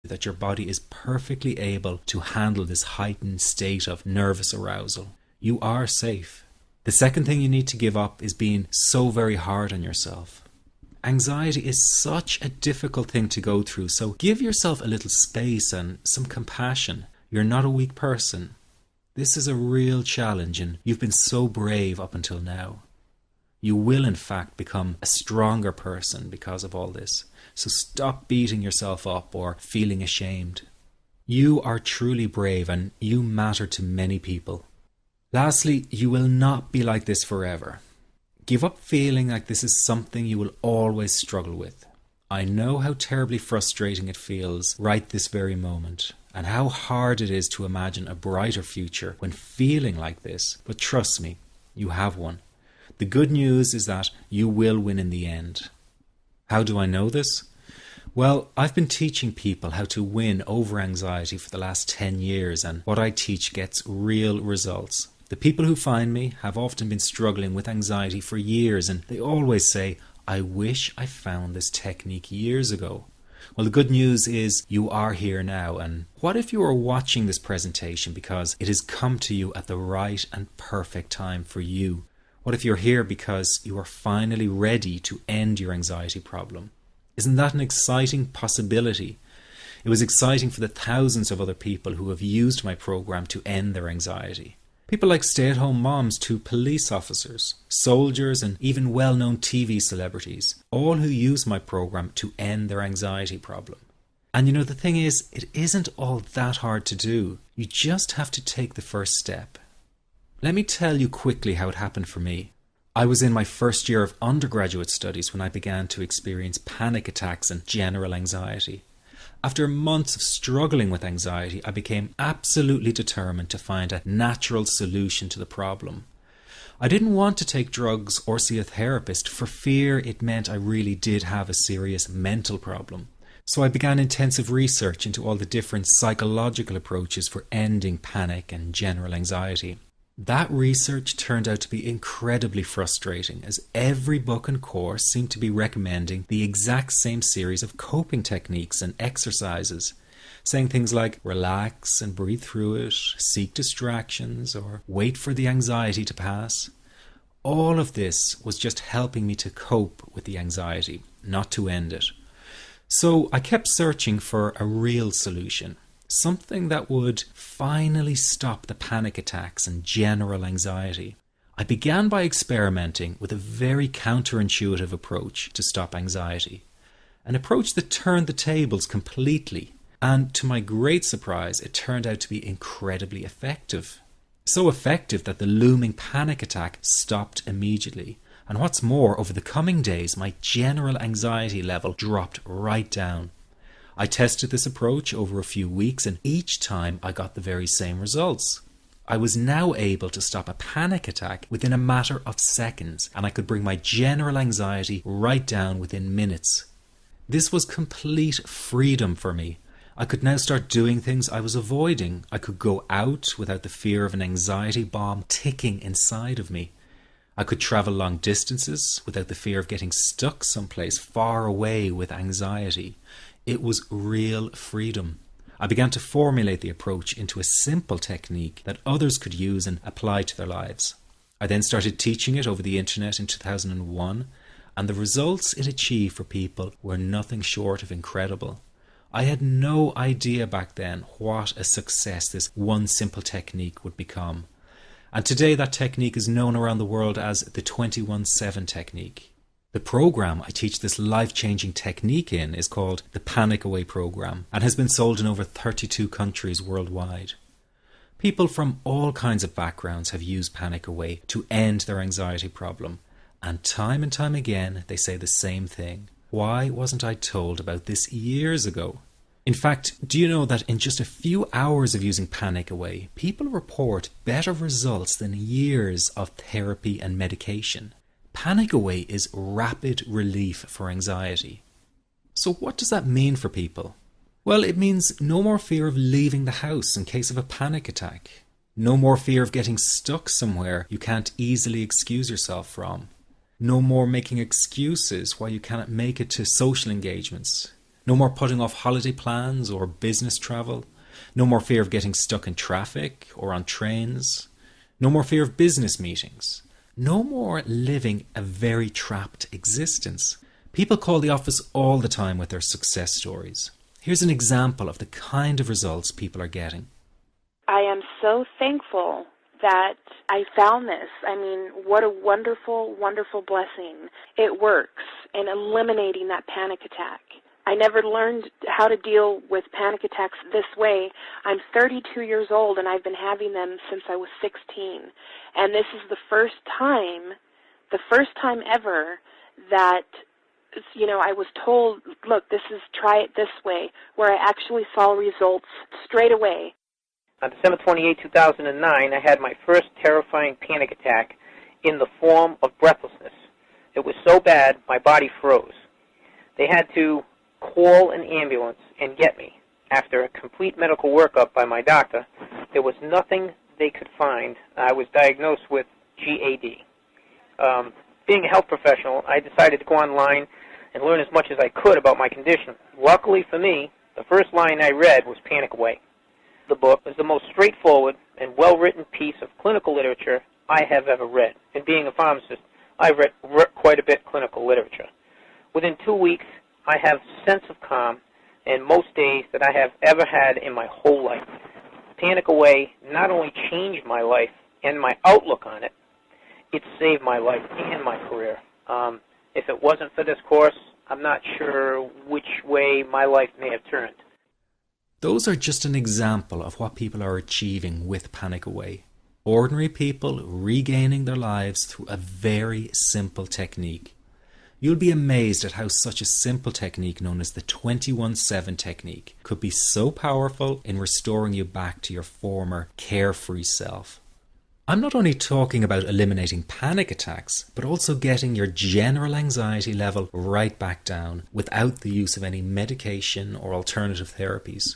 that your body is perfectly able to handle this heightened state of nervous arousal. You are safe. The second thing you need to give up is being so very hard on yourself. Anxiety is such a difficult thing to go through, so give yourself a little space and some compassion. You're not a weak person. This is a real challenge, and you've been so brave up until now. You will, in fact, become a stronger person because of all this. So stop beating yourself up or feeling ashamed. You are truly brave, and you matter to many people. Lastly, you will not be like this forever. Give up feeling like this is something you will always struggle with. I know how terribly frustrating it feels right this very moment, and how hard it is to imagine a brighter future when feeling like this, but trust me, you have one. The good news is that you will win in the end. How do I know this? Well, I've been teaching people how to win over anxiety for the last 10 years, and what I teach gets real results. The people who find me have often been struggling with anxiety for years, and they always say, I wish I found this technique years ago. Well, the good news is you are here now, and what if you are watching this presentation because it has come to you at the right and perfect time for you? What if you're here because you are finally ready to end your anxiety problem? Isn't that an exciting possibility? It was exciting for the thousands of other people who have used my program to end their anxiety. People like stay-at-home moms to police officers, soldiers, and even well-known TV celebrities, all who use my program to end their anxiety problem. And you know, the thing is, it isn't all that hard to do. You just have to take the first step. Let me tell you quickly how it happened for me. I was in my first year of undergraduate studies when I began to experience panic attacks and general anxiety. After months of struggling with anxiety, I became absolutely determined to find a natural solution to the problem. I didn't want to take drugs or see a therapist for fear it meant I really did have a serious mental problem. So I began intensive research into all the different psychological approaches for ending panic and general anxiety. That research turned out to be incredibly frustrating, as every book and course seemed to be recommending the exact same series of coping techniques and exercises, saying things like relax and breathe through it, seek distractions, or wait for the anxiety to pass. All of this was just helping me to cope with the anxiety, not to end it. So I kept searching for a real solution. Something that would finally stop the panic attacks and general anxiety. I began by experimenting with a very counterintuitive approach to stop anxiety. An approach that turned the tables completely. And to my great surprise, it turned out to be incredibly effective. So effective that the looming panic attack stopped immediately. And what's more, over the coming days, my general anxiety level dropped right down. I tested this approach over a few weeks, and each time I got the very same results. I was now able to stop a panic attack within a matter of seconds, and I could bring my general anxiety right down within minutes. This was complete freedom for me. I could now start doing things I was avoiding. I could go out without the fear of an anxiety bomb ticking inside of me. I could travel long distances without the fear of getting stuck someplace far away with anxiety. It was real freedom. I began to formulate the approach into a simple technique that others could use and apply to their lives. I then started teaching it over the internet in 2001, and the results it achieved for people were nothing short of incredible. I had no idea back then what a success this one simple technique would become. And today that technique is known around the world as the 21-7 technique. The program I teach this life-changing technique in is called the Panic Away program and has been sold in over 32 countries worldwide. People from all kinds of backgrounds have used Panic Away to end their anxiety problem, and time again they say the same thing. Why wasn't I told about this years ago? In fact, do you know that in just a few hours of using Panic Away, people report better results than years of therapy and medication? Panic Away is rapid relief for anxiety. So what does that mean for people? Well, it means no more fear of leaving the house in case of a panic attack. No more fear of getting stuck somewhere you can't easily excuse yourself from. No more making excuses why you cannot make it to social engagements. No more putting off holiday plans or business travel. No more fear of getting stuck in traffic or on trains. No more fear of business meetings. No more living a very trapped existence. People call the office all the time with their success stories. Here's an example of the kind of results people are getting. I am so thankful that I found this. I mean, what a wonderful, wonderful blessing. It works in eliminating that panic attack. I never learned how to deal with panic attacks this way. I'm 32 years old and I've been having them since I was 16. And this is the first time ever that, I was told, look, try it this way, where I actually saw results straight away. On December 28, 2009, I had my first terrifying panic attack in the form of breathlessness. It was so bad, my body froze. They had to call an ambulance and get me. After a complete medical workup by my doctor, there was nothing they could find. I was diagnosed with GAD. Being a health professional, I decided to go online and learn as much as I could about my condition. Luckily for me, the first line I read was Panic Away. The book is the most straightforward and well-written piece of clinical literature I have ever read. And being a pharmacist, I've read quite a bit of clinical literature. Within 2 weeks, I have a sense of calm and most days that I have ever had in my whole life. Panic Away not only changed my life and my outlook on it, it saved my life and my career. If it wasn't for this course, I'm not sure which way my life may have turned. Those are just an example of what people are achieving with Panic Away. Ordinary people regaining their lives through a very simple technique. You'll be amazed at how such a simple technique known as the 21-7 technique could be so powerful in restoring you back to your former carefree self. I'm not only talking about eliminating panic attacks, but also getting your general anxiety level right back down without the use of any medication or alternative therapies.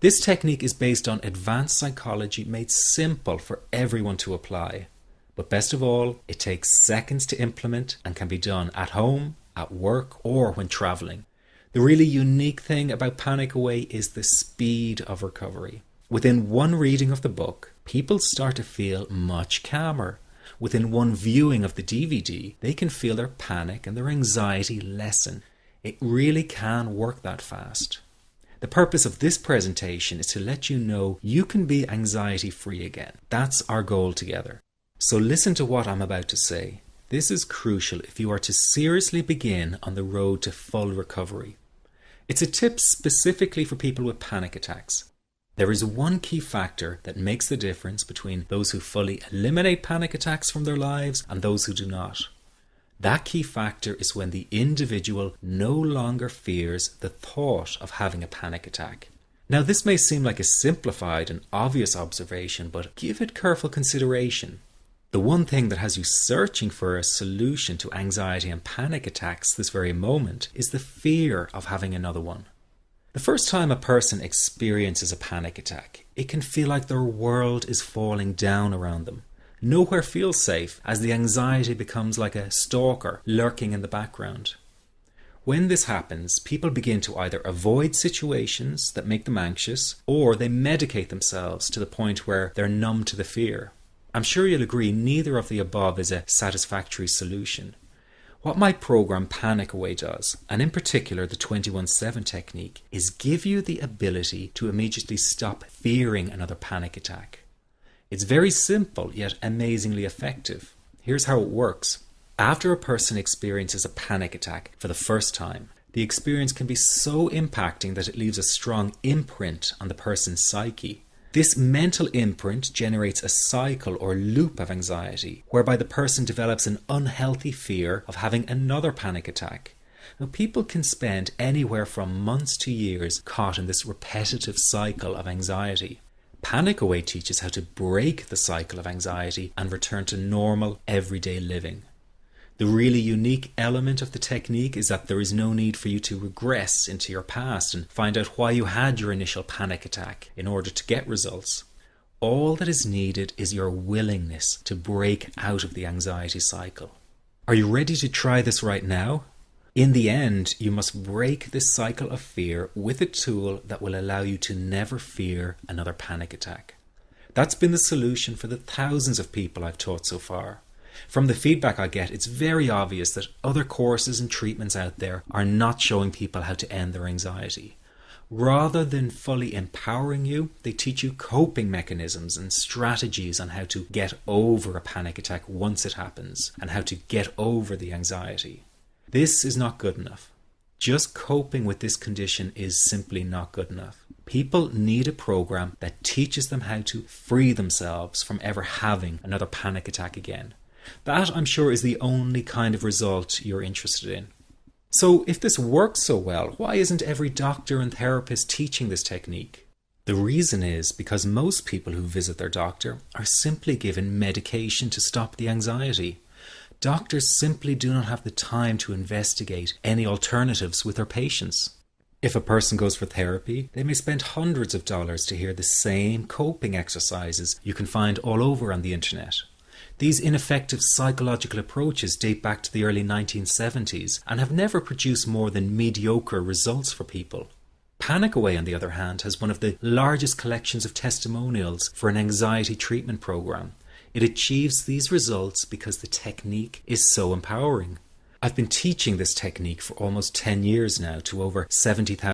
This technique is based on advanced psychology made simple for everyone to apply. But best of all, it takes seconds to implement and can be done at home, at work, or when traveling. The really unique thing about Panic Away is the speed of recovery. Within one reading of the book, people start to feel much calmer. Within one viewing of the DVD, they can feel their panic and their anxiety lessen. It really can work that fast. The purpose of this presentation is to let you know you can be anxiety-free again. That's our goal together. So listen to what I'm about to say. This is crucial if you are to seriously begin on the road to full recovery. It's a tip specifically for people with panic attacks. There is one key factor that makes the difference between those who fully eliminate panic attacks from their lives and those who do not. That key factor is when the individual no longer fears the thought of having a panic attack. Now, this may seem like a simplified and obvious observation, but give it careful consideration. The one thing that has you searching for a solution to anxiety and panic attacks this very moment is the fear of having another one. The first time a person experiences a panic attack, it can feel like their world is falling down around them. Nowhere feels safe as the anxiety becomes like a stalker lurking in the background. When this happens, people begin to either avoid situations that make them anxious, or they medicate themselves to the point where they're numb to the fear. I'm sure you'll agree neither of the above is a satisfactory solution. What my program Panic Away does, and in particular the 21-7 technique, is give you the ability to immediately stop fearing another panic attack. It's very simple yet amazingly effective. Here's how it works. After a person experiences a panic attack for the first time, the experience can be so impacting that it leaves a strong imprint on the person's psyche. This mental imprint generates a cycle or loop of anxiety, whereby the person develops an unhealthy fear of having another panic attack. Now, people can spend anywhere from months to years caught in this repetitive cycle of anxiety. Panic Away teaches how to break the cycle of anxiety and return to normal, everyday living. The really unique element of the technique is that there is no need for you to regress into your past and find out why you had your initial panic attack in order to get results. All that is needed is your willingness to break out of the anxiety cycle. Are you ready to try this right now? In the end, you must break this cycle of fear with a tool that will allow you to never fear another panic attack. That's been the solution for the thousands of people I've taught so far. From the feedback I get, it's very obvious that other courses and treatments out there are not showing people how to end their anxiety. Rather than fully empowering you, they teach you coping mechanisms and strategies on how to get over a panic attack once it happens, and how to get over the anxiety. This is not good enough. Just coping with this condition is simply not good enough. People need a program that teaches them how to free themselves from ever having another panic attack again. That, I'm sure, is the only kind of result you're interested in. So if this works so well, why isn't every doctor and therapist teaching this technique? The reason is because most people who visit their doctor are simply given medication to stop the anxiety. Doctors simply do not have the time to investigate any alternatives with their patients. If a person goes for therapy, they may spend hundreds of dollars to hear the same coping exercises you can find all over on the internet. These ineffective psychological approaches date back to the early 1970s and have never produced more than mediocre results for people. Panic Away, on the other hand, has one of the largest collections of testimonials for an anxiety treatment program. It achieves these results because the technique is so empowering. I've been teaching this technique for almost 10 years now to over 70,000